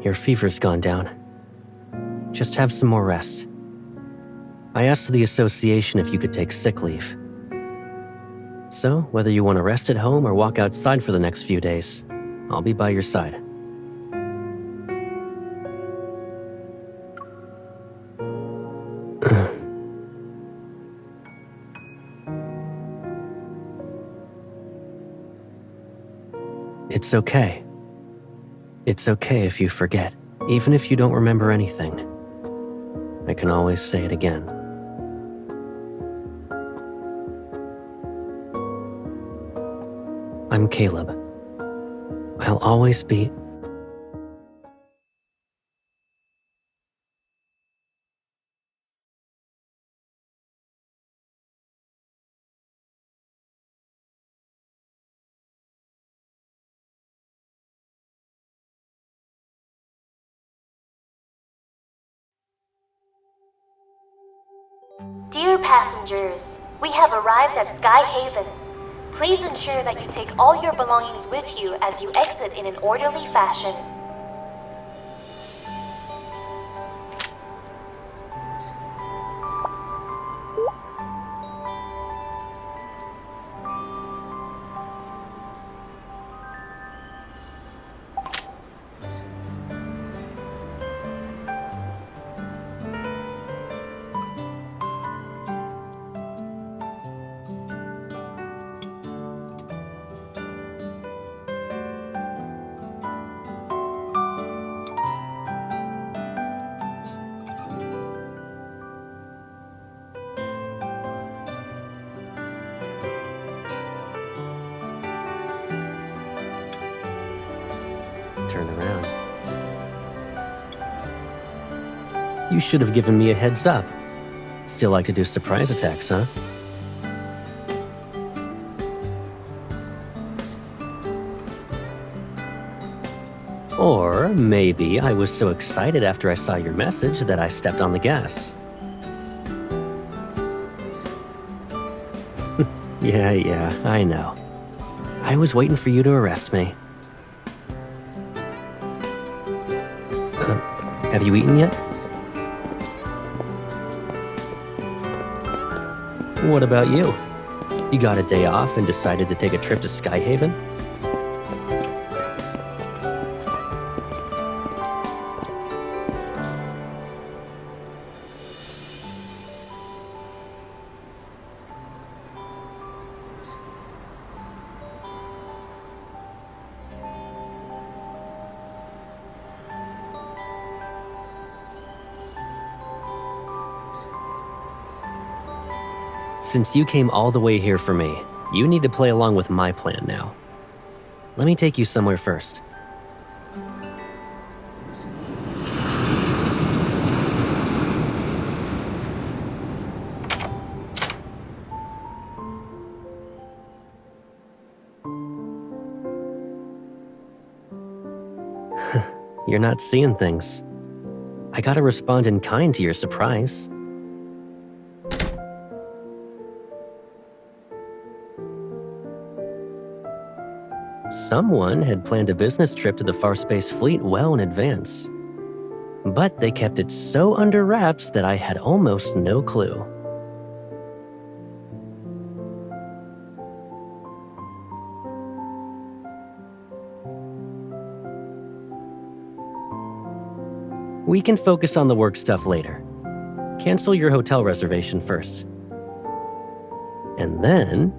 Your fever's gone down. Just have some more rest. I asked the association if you could take sick leave. So, whether you want to rest at home or walk outside for the next few days, I'll be by your side. It's okay. It's okay if you forget, even if you don't remember anything. I can always say it again. I'm Caleb. I'll always be... Dear passengers, we have arrived at Sky Haven. Please ensure that you take all your belongings with you as you exit in an orderly fashion. Turn around. You should have given me a heads up. Still like to do surprise attacks, huh? Or maybe I was so excited after I saw your message that I stepped on the gas. Yeah, I know. I was waiting for you to arrest me. Have you eaten yet? What about you? You got a day off and decided to take a trip to Sky Haven? Since you came all the way here for me, you need to play along with my plan now. Let me take you somewhere first. You're not seeing things. I gotta respond in kind to your surprise. Someone had planned a business trip to the Far Space Fleet well in advance. But they kept it so under wraps that I had almost no clue. We can focus on the work stuff later. Cancel your hotel reservation first. And then...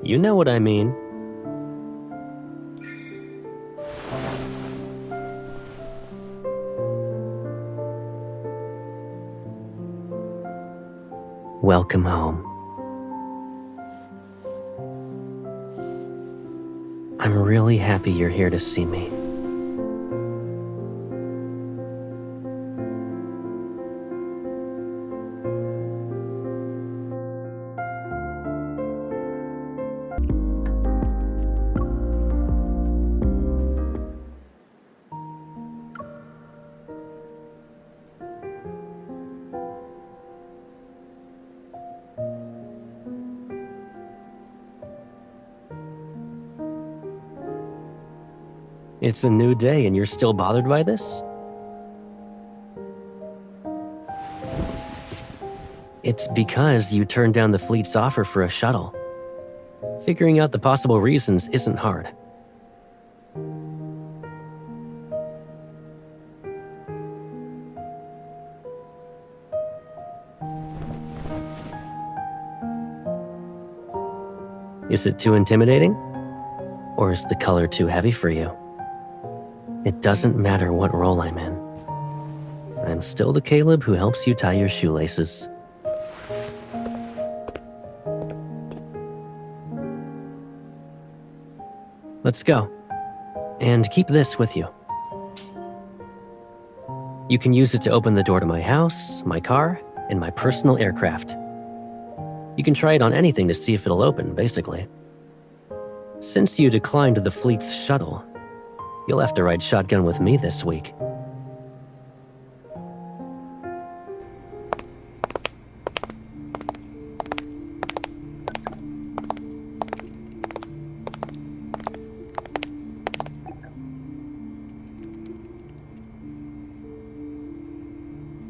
you know what I mean. Welcome home. I'm really happy you're here to see me. It's a new day and you're still bothered by this? It's because you turned down the fleet's offer for a shuttle. Figuring out the possible reasons isn't hard. Is it too intimidating? Or is the color too heavy for you? It doesn't matter what role I'm in. I'm still the Caleb who helps you tie your shoelaces. Let's go. And keep this with you. You can use it to open the door to my house, my car, and my personal aircraft. You can try it on anything to see if it'll open, basically. Since you declined the fleet's shuttle, you'll have to ride shotgun with me this week.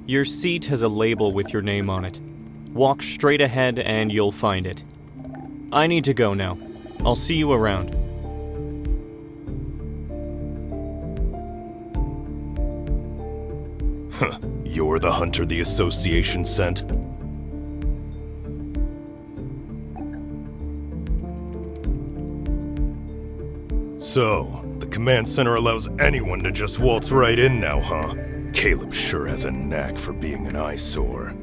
Your seat has a label with your name on it. Walk straight ahead and you'll find it. I need to go now. I'll see you around. Huh. You're the hunter the Association sent? So, the command center allows anyone to just waltz right in now, huh? Caleb sure has a knack for being an eyesore.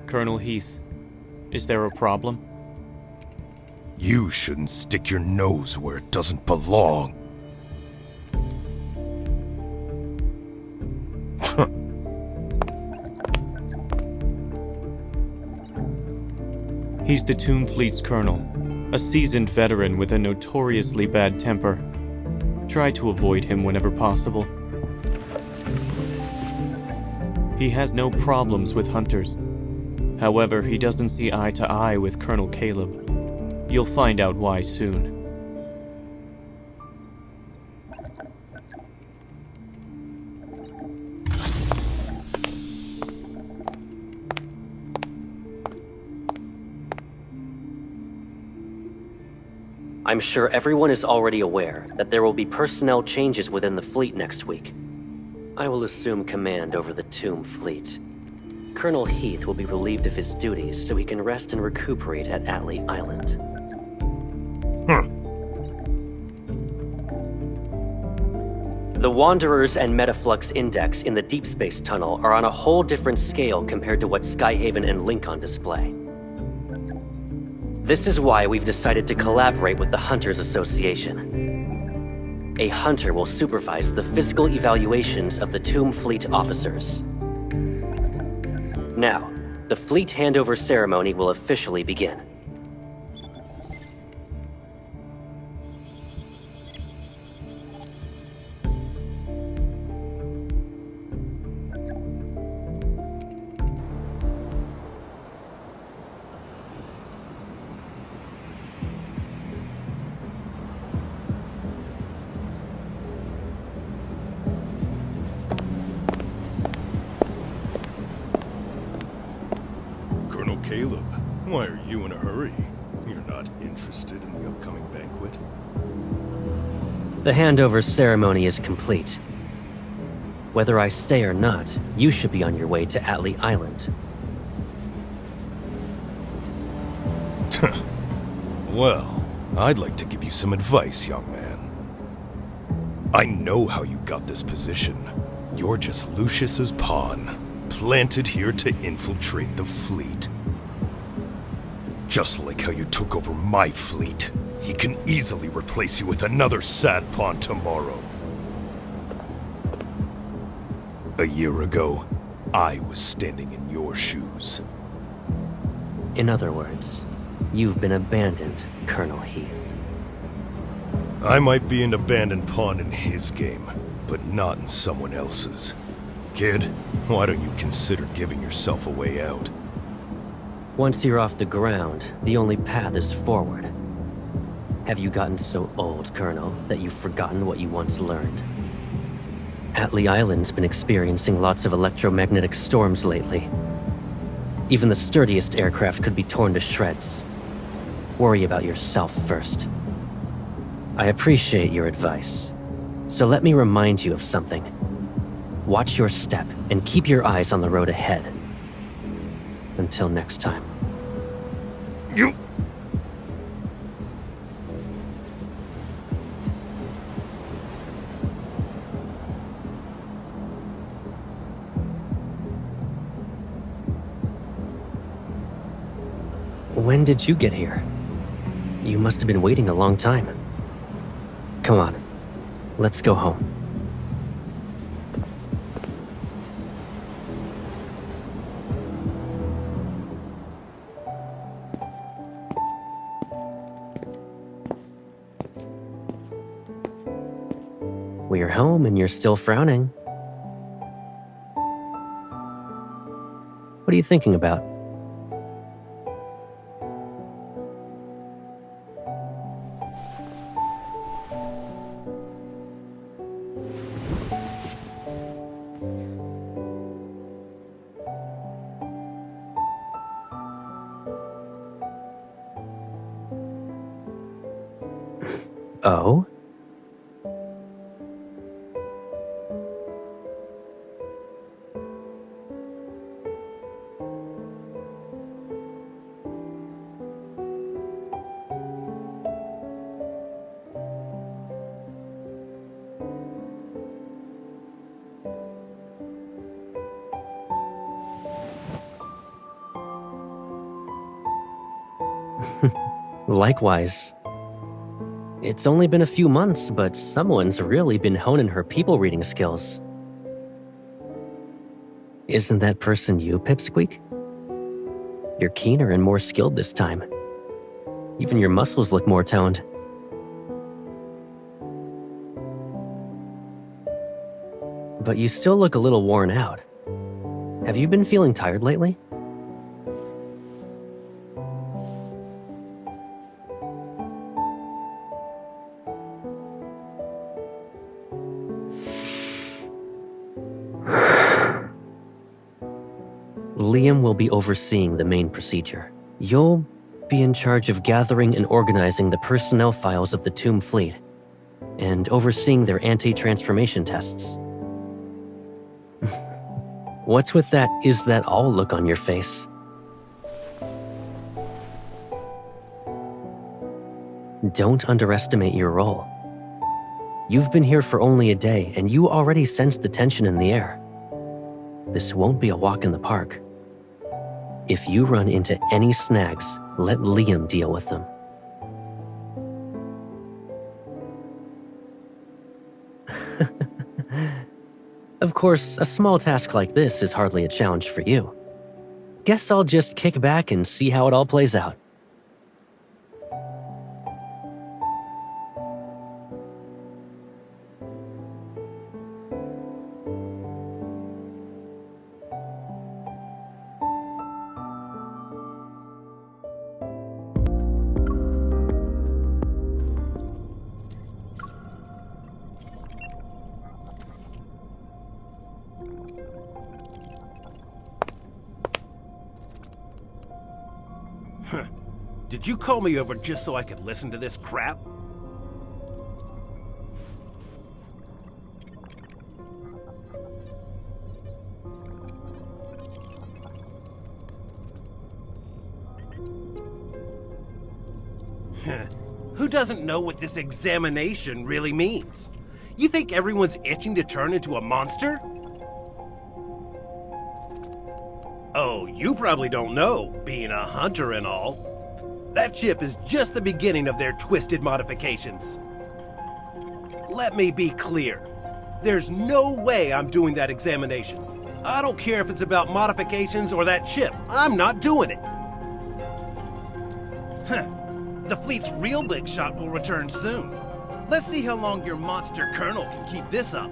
Colonel Heath, is there a problem? You shouldn't stick your nose where it doesn't belong. He's the Tomb Fleet's colonel, a seasoned veteran with a notoriously bad temper. Try to avoid him whenever possible. He has no problems with hunters. However, he doesn't see eye to eye with Colonel Caleb. You'll find out why soon. I'm sure everyone is already aware that there will be personnel changes within the fleet next week. I will assume command over the Tomb Fleet. Colonel Heath will be relieved of his duties so he can rest and recuperate at Atlee Island. The Wanderers and Metaflux Index in the Deepspace tunnel are on a whole different scale compared to what Skyhaven and Lincoln display. This is why we've decided to collaborate with the Hunters Association. A hunter will supervise the physical evaluations of the Tomb Fleet officers. Now, the fleet handover ceremony will officially begin. Caleb, why are you in a hurry? You're not interested in the upcoming banquet? The handover ceremony is complete. Whether I stay or not, you should be on your way to Atlee Island. Well, I'd like to give you some advice, young man. I know how you got this position. You're just Lucius's pawn, planted here to infiltrate the fleet. Just like how you took over my fleet, he can easily replace you with another sad pawn tomorrow. A year ago, I was standing in your shoes. In other words, you've been abandoned, Colonel Heath. I might be an abandoned pawn in his game, but not in someone else's. Kid, why don't you consider giving yourself a way out? Once you're off the ground, the only path is forward. Have you gotten so old, Colonel, that you've forgotten what you once learned? Atlee Island's been experiencing lots of electromagnetic storms lately. Even the sturdiest aircraft could be torn to shreds. Worry about yourself first. I appreciate your advice, so let me remind you of something. Watch your step and keep your eyes on the road ahead. Until next time. You... When did you get here? You must have been waiting a long time. Come on, let's go home. We're home and you're still frowning. What are you thinking about? Oh? Likewise. It's only been a few months, but someone's really been honing her people reading skills. Isn't that person you, Pipsqueak? You're keener and more skilled this time. Even your muscles look more toned. But you still look a little worn out. Have you been feeling tired lately? Liam will be overseeing the main procedure. You'll be in charge of gathering and organizing the personnel files of the Tomb Fleet, and overseeing their anti-transformation tests. What's with that "is that all" look on your face? Don't underestimate your role. You've been here for only a day, and you already sense the tension in the air. This won't be a walk in the park. If you run into any snags, let Liam deal with them. Of course, a small task like this is hardly a challenge for you. Guess I'll just kick back and see how it all plays out. Did you call me over just so I could listen to this crap? Who doesn't know what this examination really means? You think everyone's itching to turn into a monster? Oh, you probably don't know, being a hunter and all. That chip is just the beginning of their twisted modifications. Let me be clear. There's no way I'm doing that examination. I don't care if it's about modifications or that chip. I'm not doing it. The fleet's real big shot will return soon. Let's see how long your monster colonel can keep this up.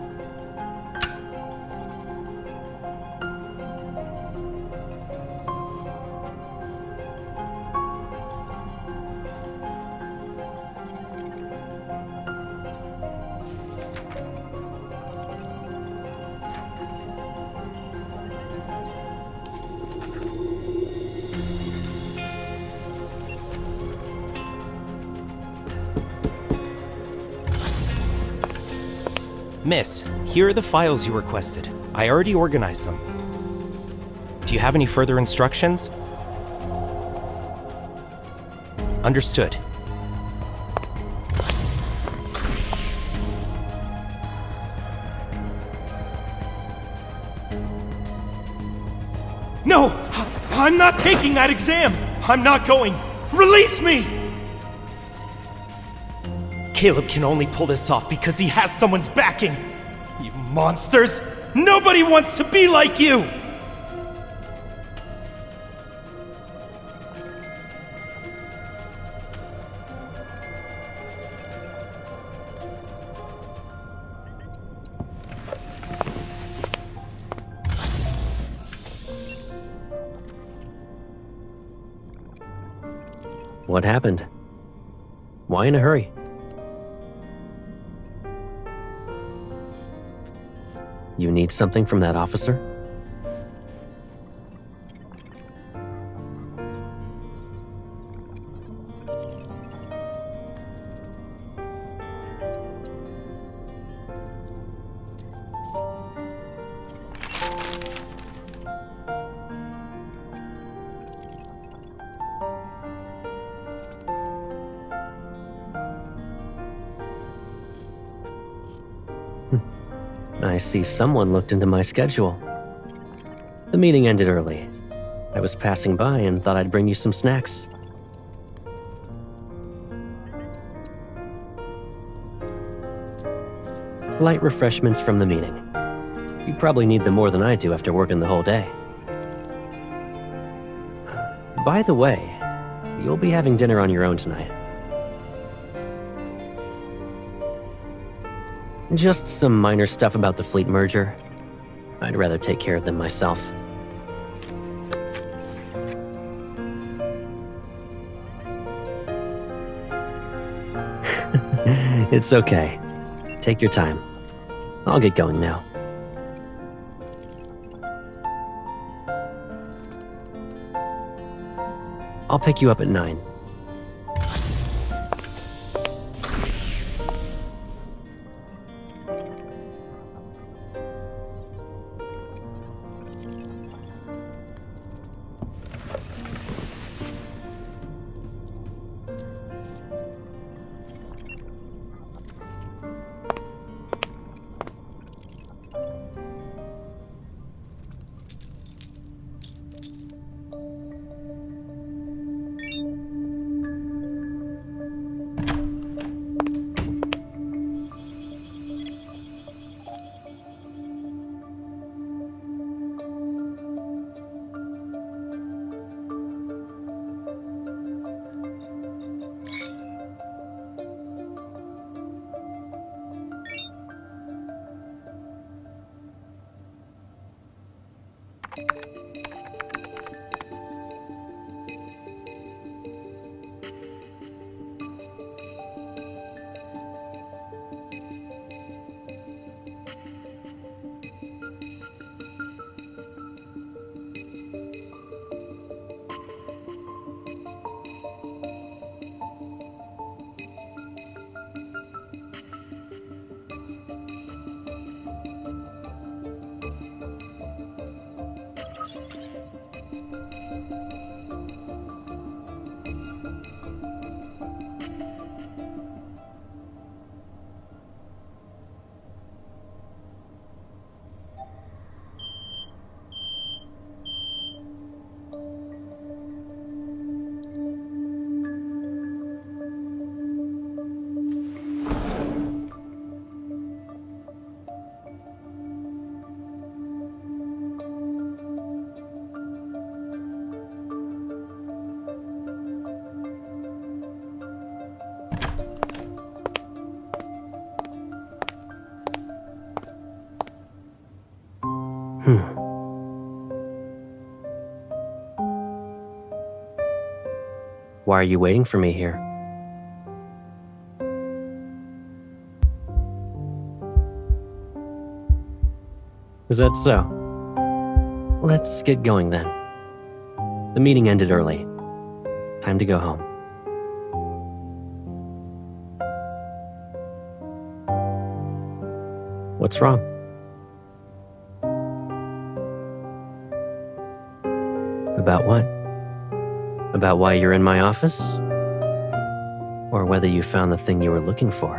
Miss, here are the files you requested. I already organized them. Do you have any further instructions? Understood. No! I'm not taking that exam! I'm not going! Release me! Caleb can only pull this off because he has someone's backing! You monsters! Nobody wants to be like you! What happened? Why in a hurry? You need something from that officer? I see someone looked into my schedule. The meeting ended early. I was passing by and thought I'd bring you some snacks. Light refreshments from the meeting. You probably need them more than I do after working the whole day. By the way, you'll be having dinner on your own tonight. Just some minor stuff about the fleet merger. I'd rather take care of them myself. It's okay. Take your time. I'll get going now. I'll pick you up at 9. Why are you waiting for me here? Is that so? Let's get going then. The meeting ended early. Time to go home. What's wrong? About what? About why you're in my office? Or whether you found the thing you were looking for?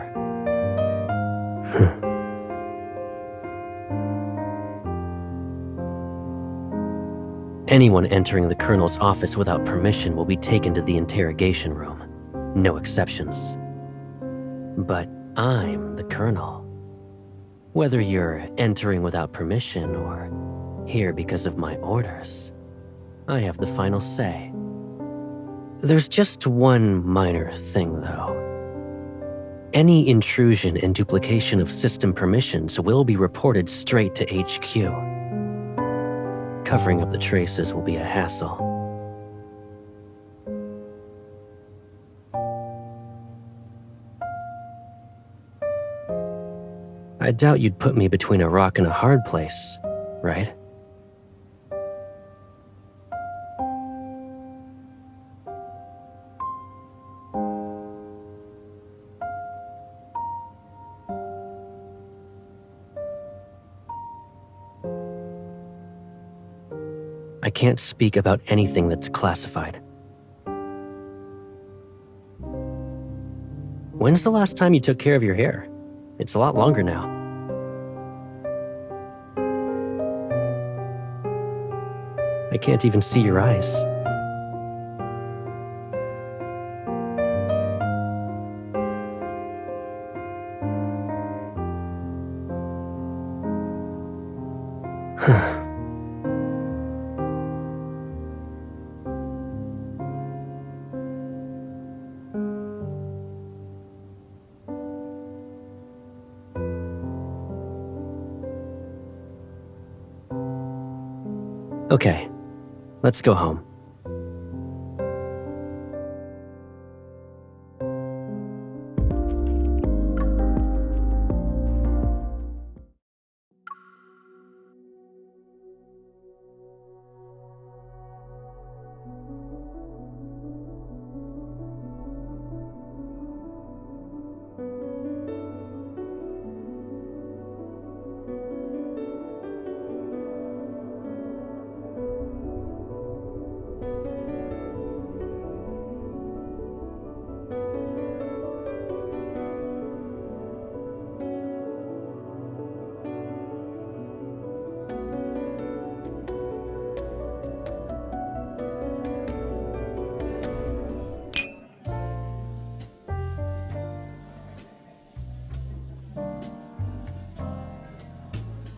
Anyone entering the Colonel's office without permission will be taken to the interrogation room. No exceptions. But I'm the Colonel. Whether you're entering without permission or here because of my orders, I have the final say. There's just one minor thing, though. Any intrusion and duplication of system permissions will be reported straight to HQ. Covering up the traces will be a hassle. I doubt you'd put me between a rock and a hard place, right? I can't speak about anything that's classified. When's the last time you took care of your hair? It's a lot longer now. I can't even see your eyes. Okay, let's go home.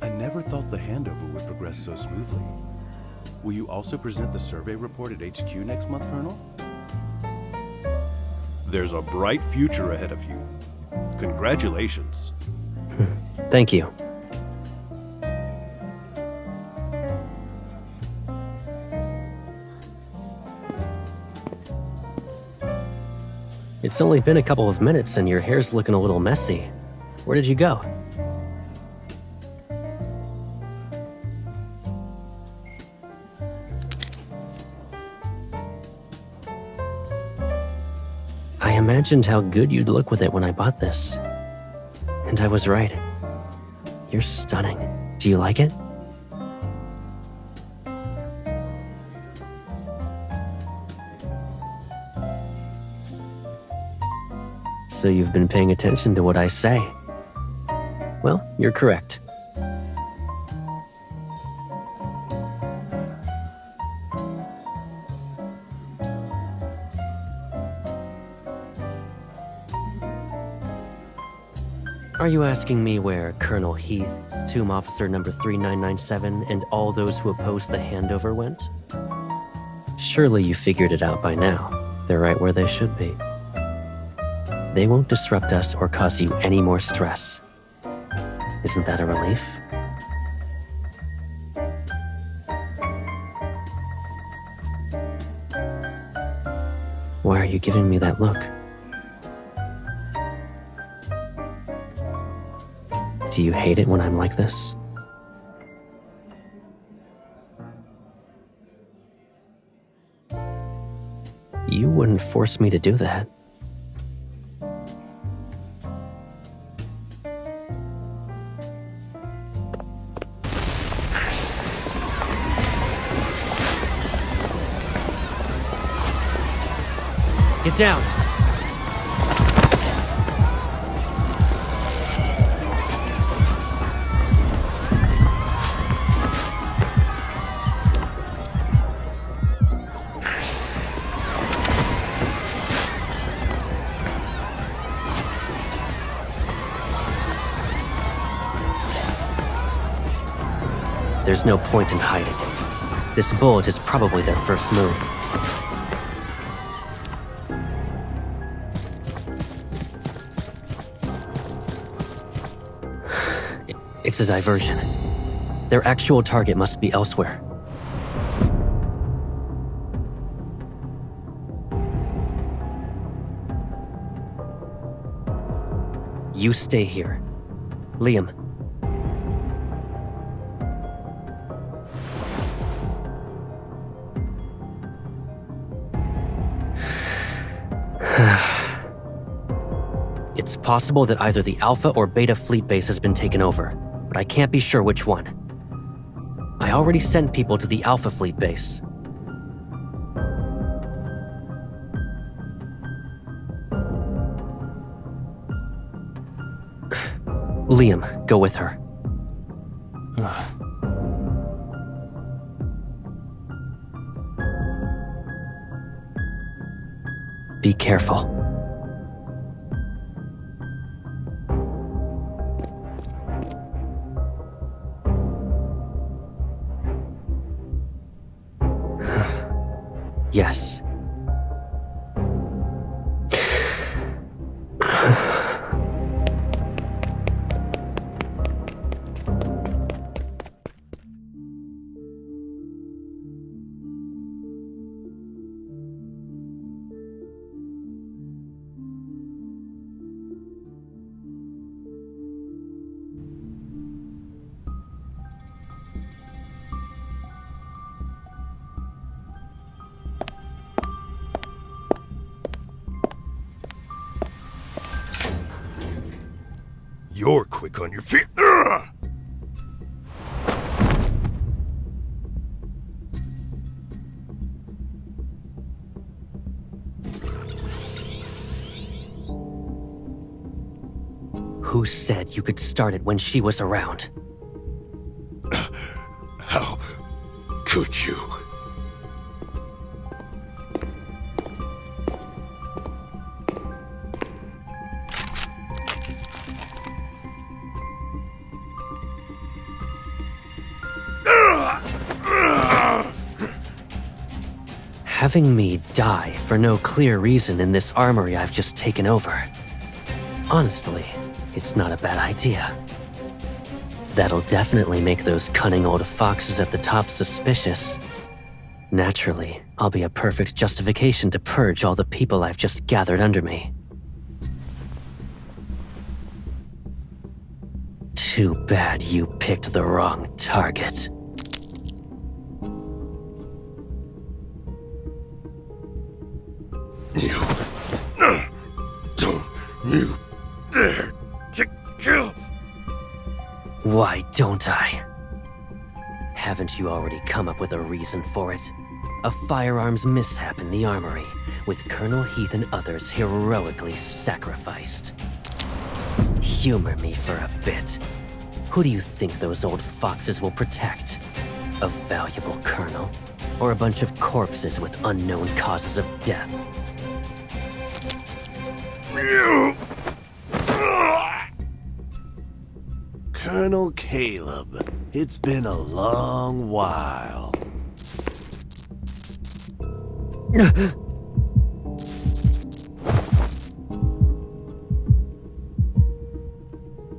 I never thought the handover would progress so smoothly. Will you also present the survey report at HQ next month, Colonel? There's a bright future ahead of you. Congratulations. Thank you. It's only been a couple of minutes and your hair's looking a little messy. Where did you go? I imagined how good you'd look with it when I bought this. And I was right. You're stunning. Do you like it? So you've been paying attention to what I say. Well, you're correct. Are you asking me where Colonel Heath, Tomb Officer number 3997, and all those who opposed the handover went? Surely you figured it out by now. They're right where they should be. They won't disrupt us or cause you any more stress. Isn't that a relief? Why are you giving me that look? Do you hate it when I'm like this? You wouldn't force me to do that. Get down! There's no point in hiding. This bullet is probably their first move. It's a diversion. Their actual target must be elsewhere. You stay here. Liam. It's possible that either the Alpha or Beta fleet base has been taken over, but I can't be sure which one. I already sent people to the Alpha fleet base. Liam, go with her. Be careful. Yes. You're quick on your feet. Ugh! Who said you could start it when she was around? How could you? Having me die for no clear reason in this armory I've just taken over. Honestly, it's not a bad idea. That'll definitely make those cunning old foxes at the top suspicious. Naturally, I'll be a perfect justification to purge all the people I've just gathered under me. Too bad you picked the wrong target. Don't you dare to kill. Why don't I? Haven't you already come up with a reason for it? A firearms mishap in the armory, with Colonel Heath and others heroically sacrificed. Humor me for a bit. Who do you think those old foxes will protect? A valuable colonel? Or a bunch of corpses with unknown causes of death? Colonel Caleb, it's been a long while.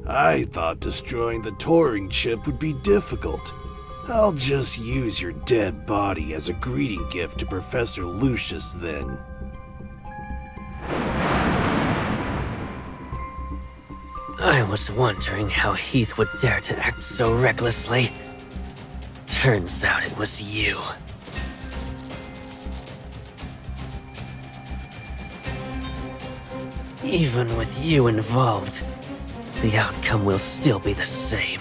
I thought destroying the Turing chip would be difficult. I'll just use your dead body as a greeting gift to Professor Lucius then. I was wondering how Heath would dare to act so recklessly. Turns out it was you. Even with you involved, the outcome will still be the same.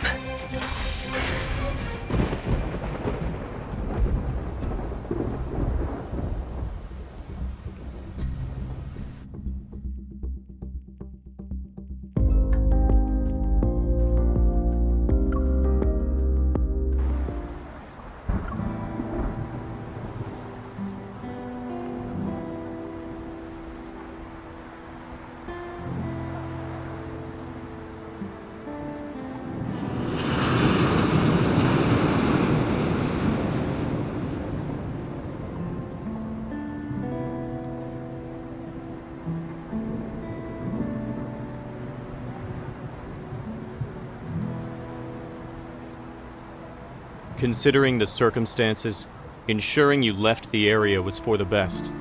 Considering the circumstances, ensuring you left the area was for the best.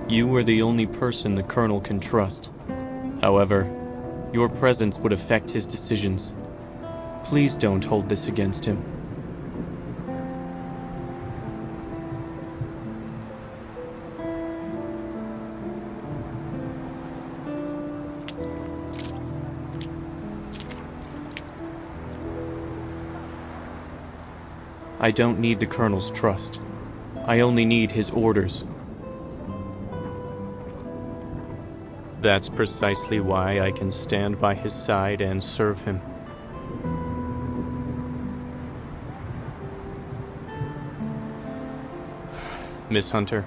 You were the only person the Colonel can trust. However, your presence would affect his decisions. Please don't hold this against him. I don't need the Colonel's trust. I only need his orders. That's precisely why I can stand by his side and serve him. Miss Hunter,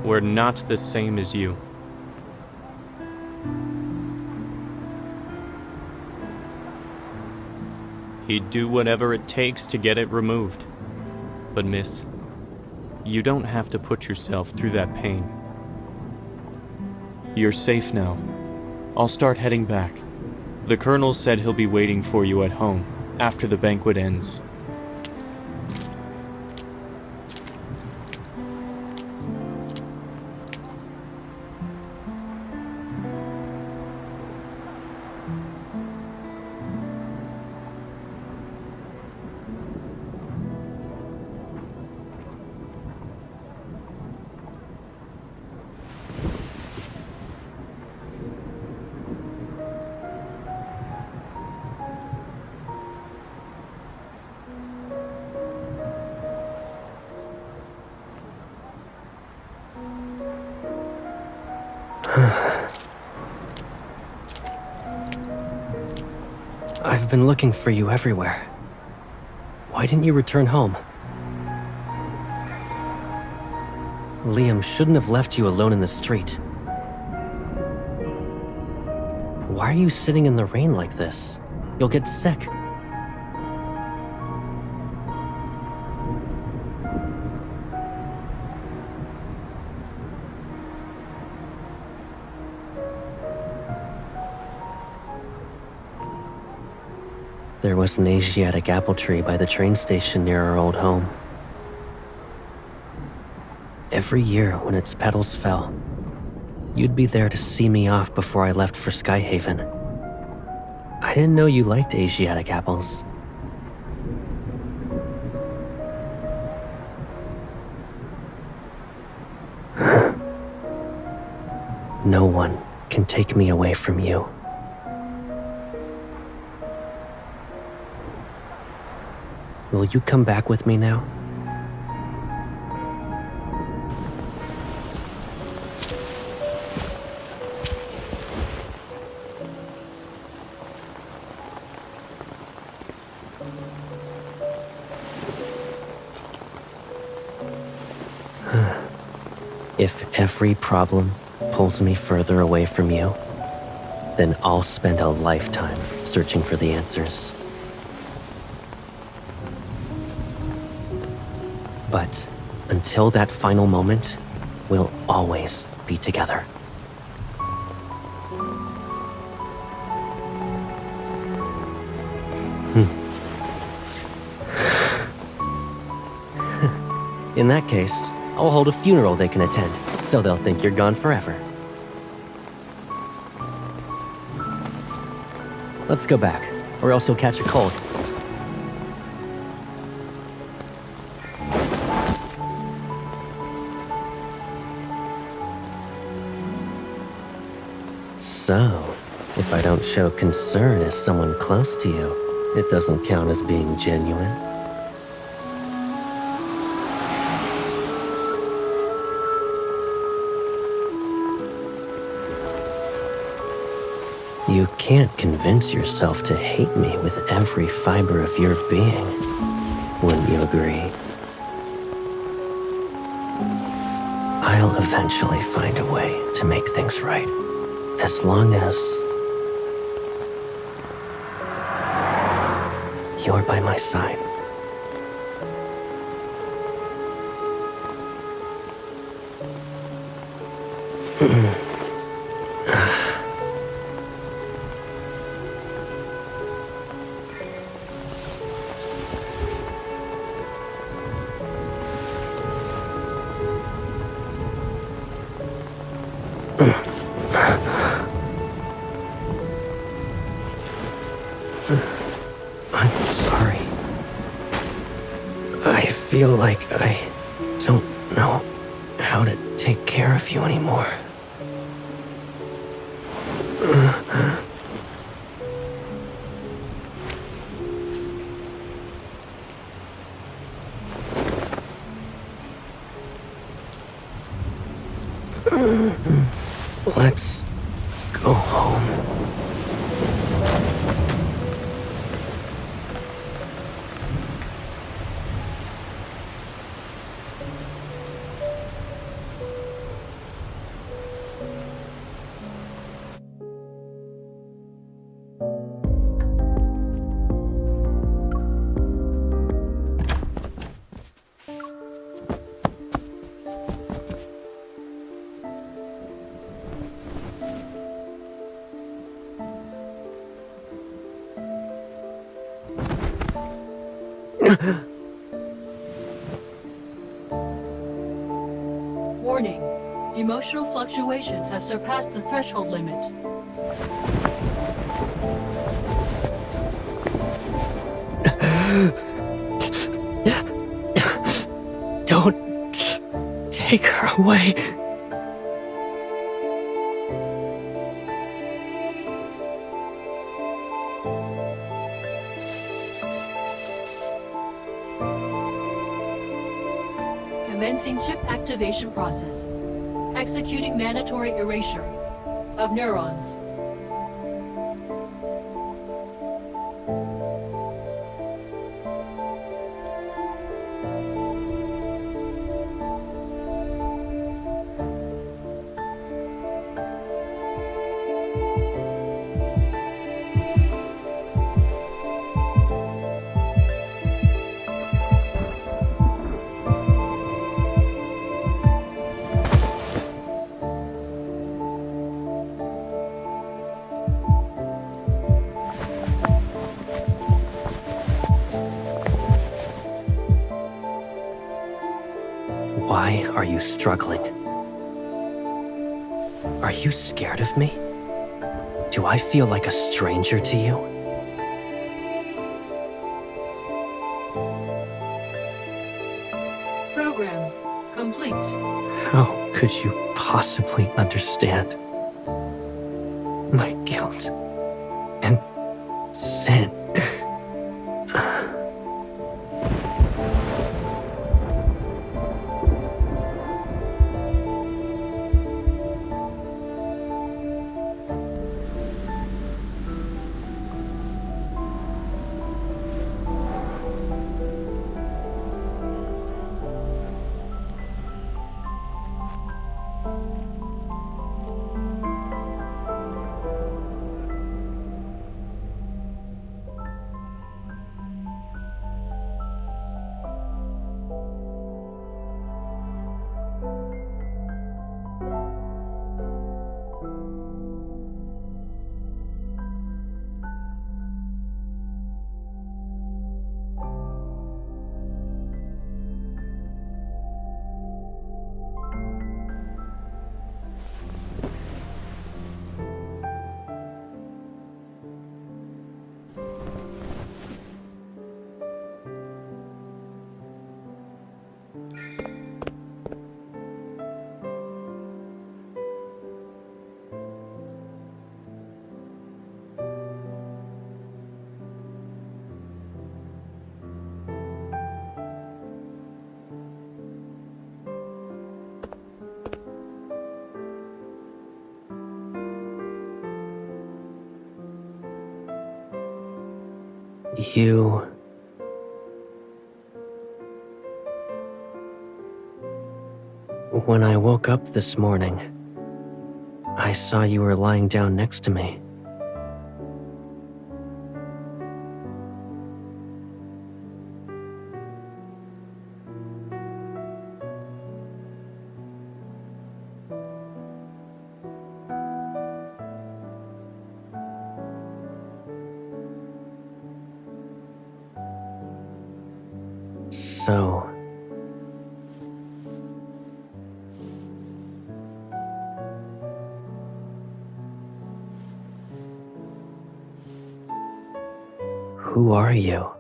we're not the same as you. He'd do whatever it takes to get it removed. But miss, you don't have to put yourself through that pain. You're safe now. I'll start heading back. The Colonel said he'll be waiting for you at home after the banquet ends. I've been looking for you everywhere. Why didn't you return home? Liam shouldn't have left you alone in the street. Why are you sitting in the rain like this? You'll get sick. There was an Asiatic apple tree by the train station near our old home. Every year when its petals fell, you'd be there to see me off before I left for Skyhaven. I didn't know you liked Asiatic apples. No one can take me away from you. Will you come back with me now? If every problem pulls me further away from you, then I'll spend a lifetime searching for the answers. But until that final moment, we'll always be together. In that case, I'll hold a funeral they can attend, so they'll think you're gone forever. Let's go back, or else you'll catch a cold. So, if I don't show concern as someone close to you, it doesn't count as being genuine. You can't convince yourself to hate me with every fiber of your being. Wouldn't you agree? I'll eventually find a way to make things right. As long as you're by my side. I'm sorry. I feel like I don't know how to take care of you anymore. Let's go home. Warning. Emotional fluctuations have surpassed the threshold limit. Don't take her away. Commencing chip activation process. Executing mandatory erasure of neurons. Why are you struggling? Are you scared of me? Do I feel like a stranger to you? Program complete. How could you possibly understand my guilt and sin? You... When I woke up this morning, I saw you were lying down next to me. So... Who are you?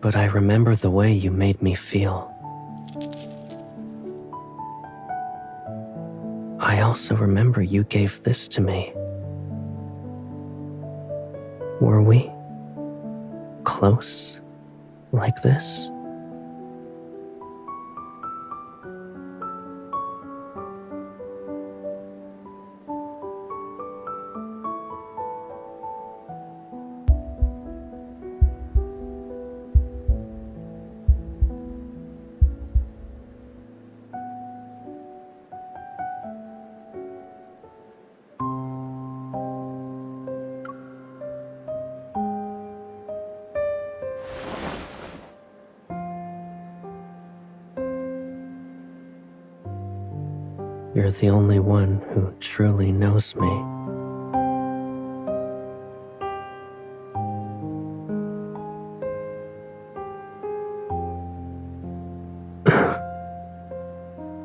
But I remember the way you made me feel. I also remember you gave this to me. Were we close like this? You're the only one who truly knows me.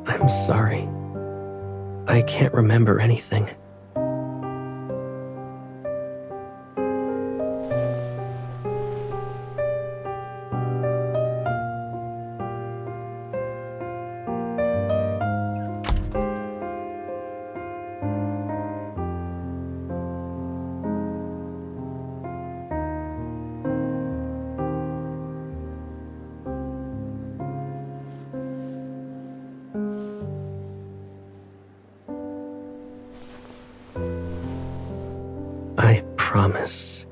I'm sorry. I can't remember anything. I promise.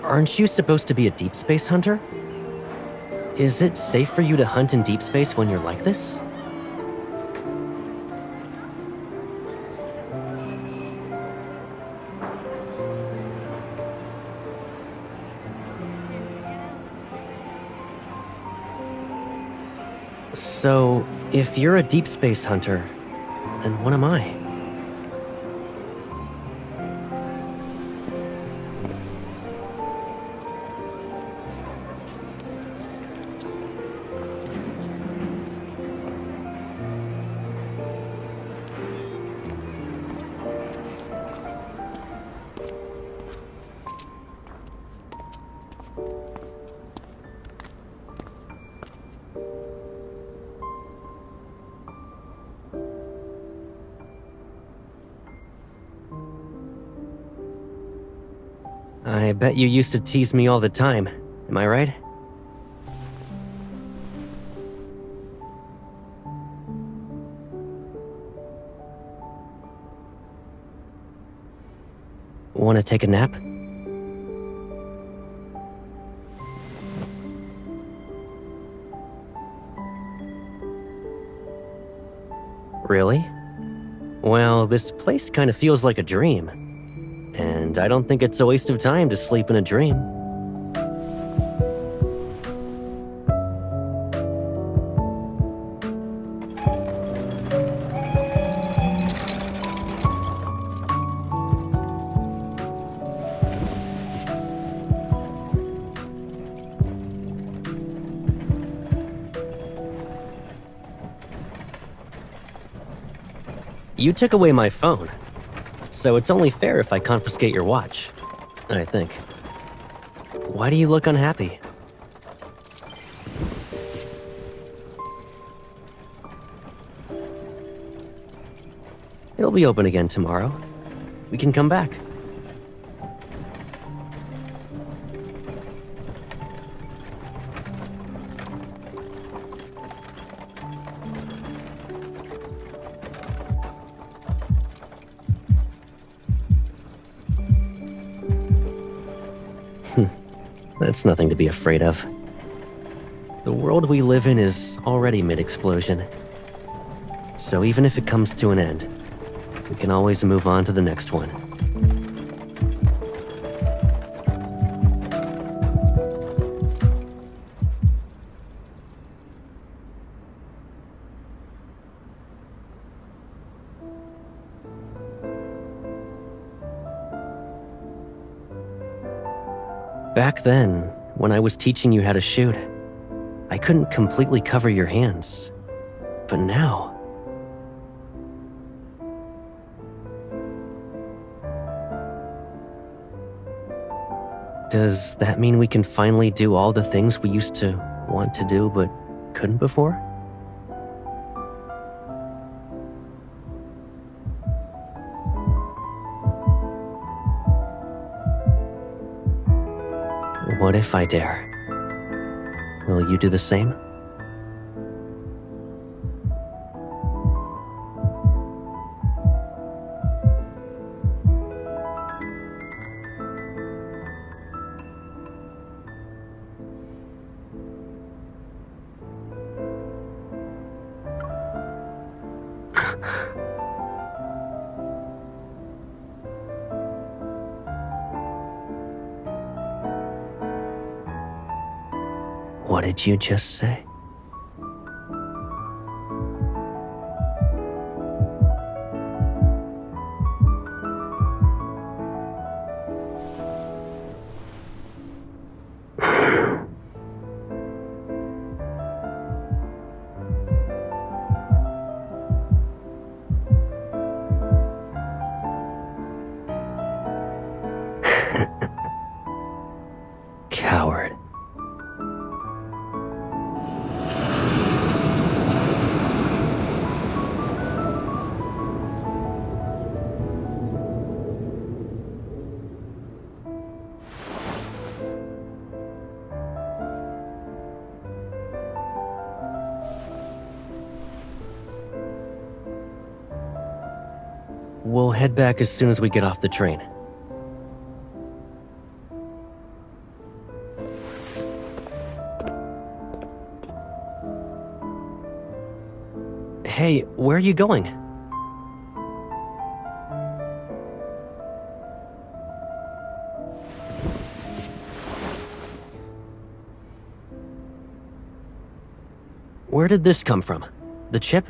Aren't you supposed to be a deep space hunter? Is it safe for you to hunt in deep space when you're like this? So, if you're a deep space hunter, then what am I? I bet you used to tease me all the time, am I right? Want to take a nap? Really? Well, this place kind of feels like a dream. And I don't think it's a waste of time to sleep in a dream. You took away my phone, so it's only fair if I confiscate your watch, I think. Why do you look unhappy? It'll be open again tomorrow. We can come back. That's nothing to be afraid of. The world we live in is already mid-explosion. So even if it comes to an end, we can always move on to the next one. Back then, when I was teaching you how to shoot, I couldn't completely cover your hands. But now... Does that mean we can finally do all the things we used to want to do but couldn't before? What if I dare? Will you do the same? What did you just say? Coward. We'll head back as soon as we get off the train. Hey, where are you going? Where did this come from? The chip?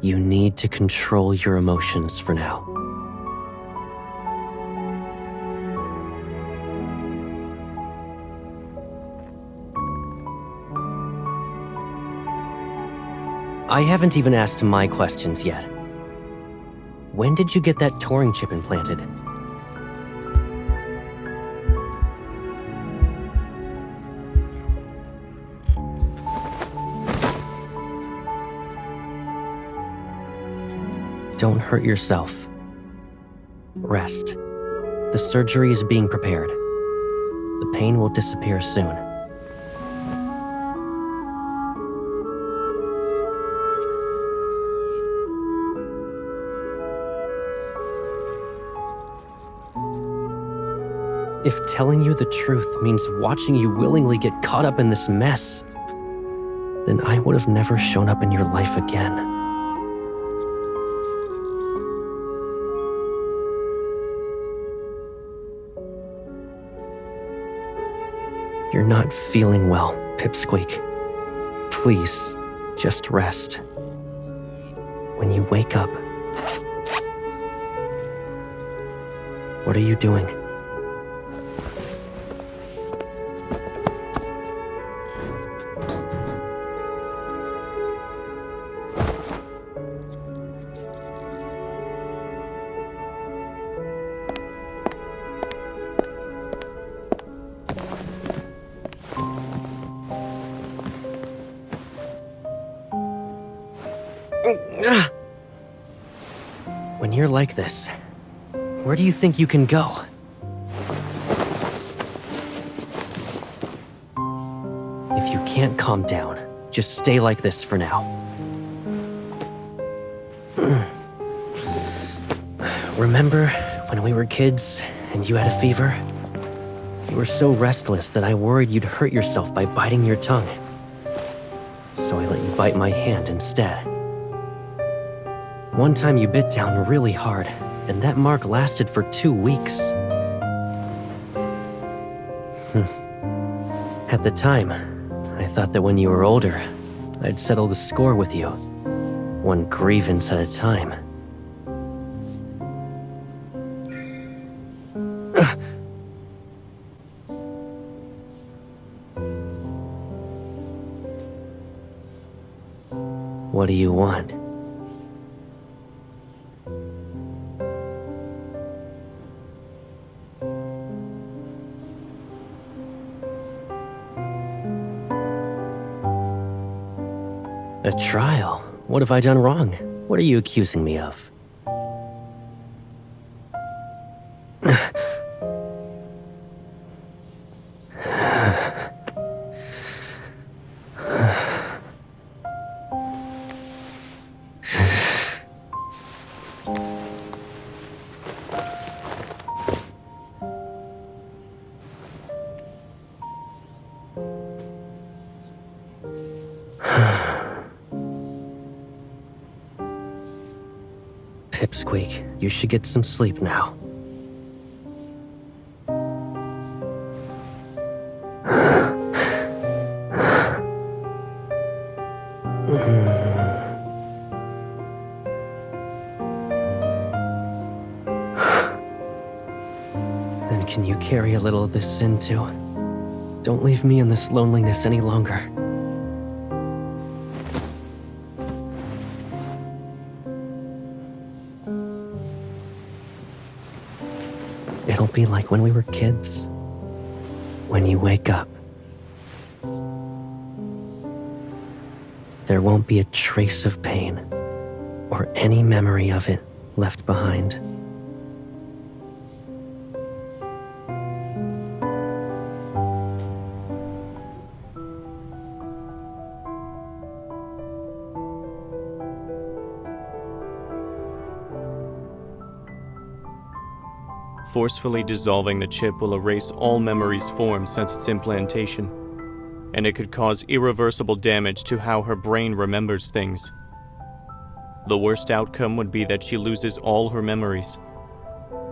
You need to control your emotions for now. I haven't even asked my questions yet. When did you get that Turing chip implanted? Don't hurt yourself. Rest. The surgery is being prepared. The pain will disappear soon. If telling you the truth means watching you willingly get caught up in this mess, then I would have never shown up in your life again. You're not feeling well, Pipsqueak. Please, just rest. When you wake up... What are you doing? When you're like this, where do you think you can go? If you can't calm down, just stay like this for now. Remember when we were kids and you had a fever? You were so restless that I worried you'd hurt yourself by biting your tongue. So I let you bite my hand instead. One time you bit down really hard, and that mark lasted for 2 weeks. At the time, I thought that when you were older, I'd settle the score with you, one grievance at a time. What do you want? A trial? What have I done wrong? What are you accusing me of? Pipsqueak, you should get some sleep now. Then can you carry a little of this in too? Don't leave me in this loneliness any longer. It'll be like when we were kids. When you wake up, there won't be a trace of pain or any memory of it left behind. Forcefully dissolving the chip will erase all memories formed since its implantation, and it could cause irreversible damage to how her brain remembers things. The worst outcome would be that she loses all her memories.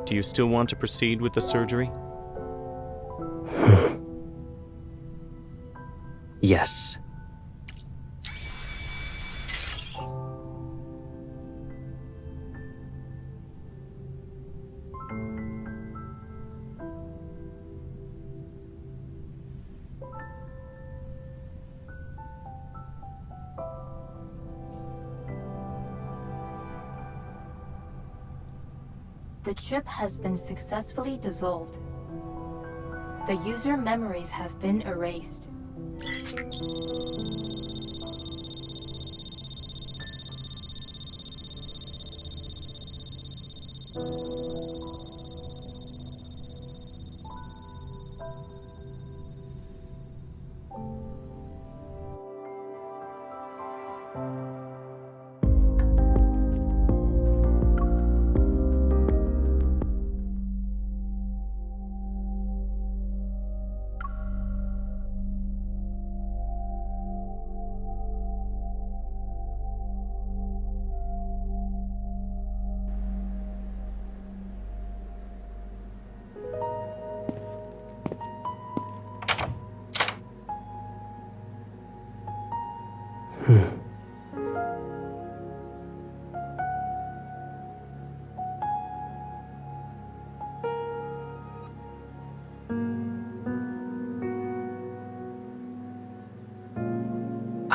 Do you still want to proceed with the surgery? Yes. The chip has been successfully dissolved. The user memories have been erased.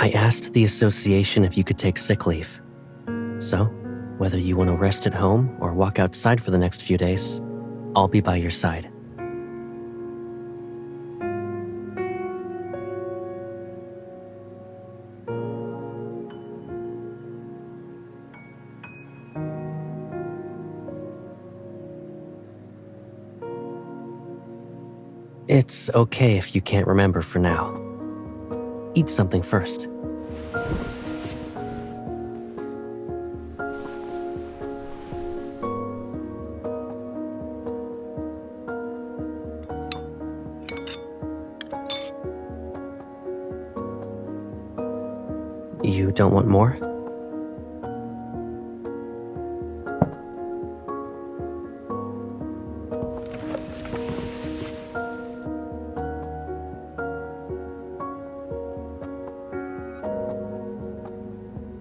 I asked the association if you could take sick leave. So, whether you want to rest at home or walk outside for the next few days, I'll be by your side. It's okay if you can't remember for now. Eat something first. You don't want more?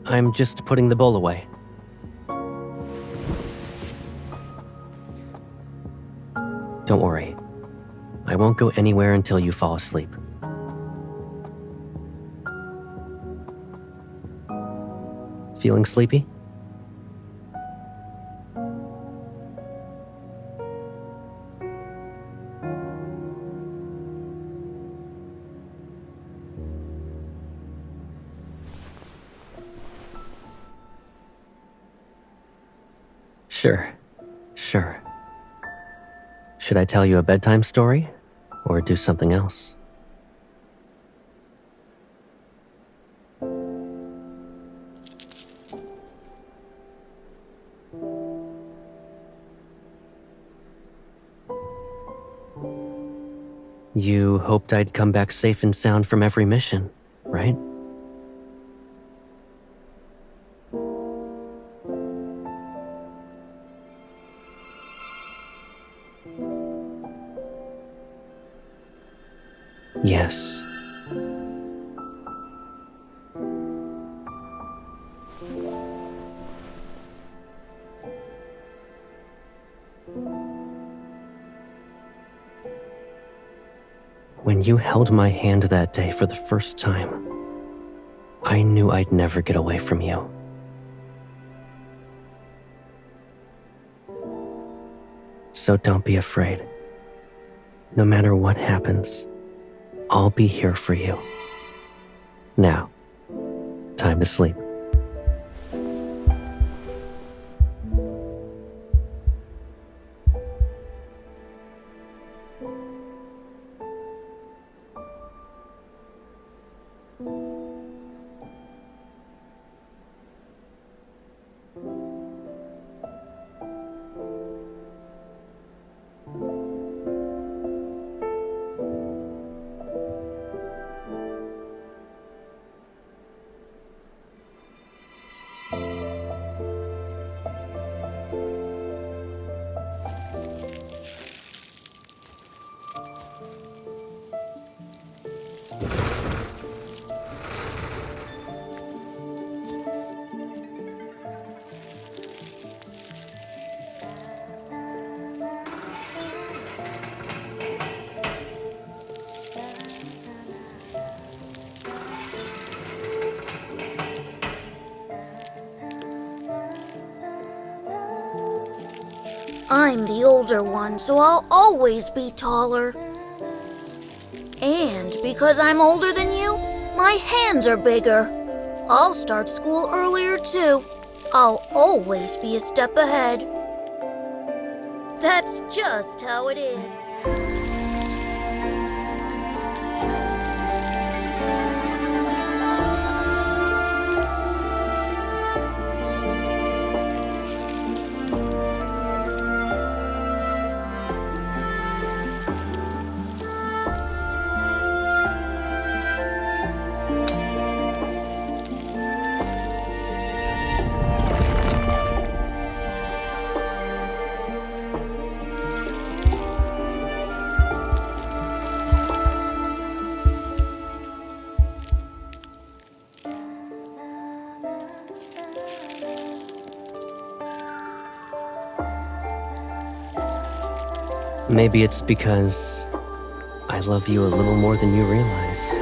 I'm just putting the bowl away. Don't worry. I won't go anywhere until you fall asleep. Feeling sleepy? Sure. Should I tell you a bedtime story or do something else? You hoped I'd come back safe and sound from every mission, right? Yes. When you held my hand that day for the first time, I knew I'd never get away from you. So don't be afraid. No matter what happens, I'll be here for you. Now, time to sleep. I'm the older one, so I'll always be taller. And because I'm older than you, my hands are bigger. I'll start school earlier too. I'll always be a step ahead. That's just how it is. Maybe it's because I love you a little more than you realize.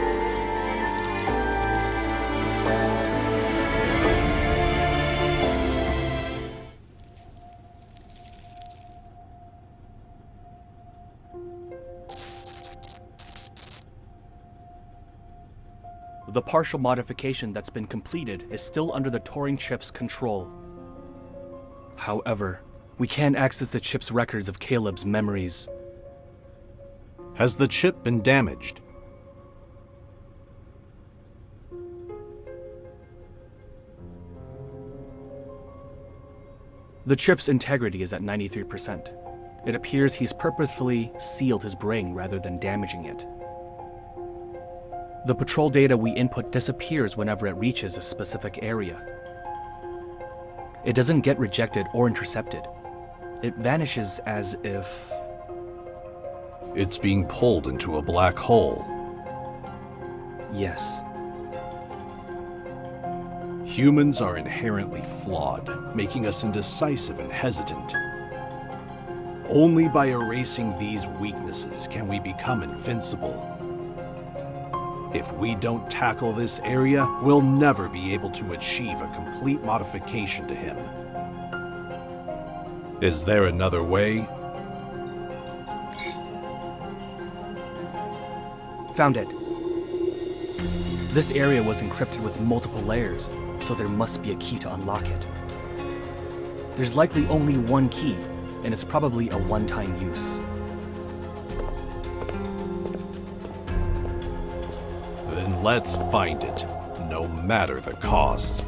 The partial modification that's been completed is still under the Turing chip's control. However, we can't access the chip's records of Caleb's memories. Has the chip been damaged? The chip's integrity is at 93%. It appears he's purposefully sealed his brain rather than damaging it. The patrol data we input disappears whenever it reaches a specific area. It doesn't get rejected or intercepted. It vanishes as if... It's being pulled into a black hole. Yes. Humans are inherently flawed, making us indecisive and hesitant. Only by erasing these weaknesses can we become invincible. If we don't tackle this area, we'll never be able to achieve a complete modification to him. Is there another way? Found it. This area was encrypted with multiple layers, so there must be a key to unlock it. There's likely only one key, and it's probably a one-time use. Then let's find it, no matter the cost.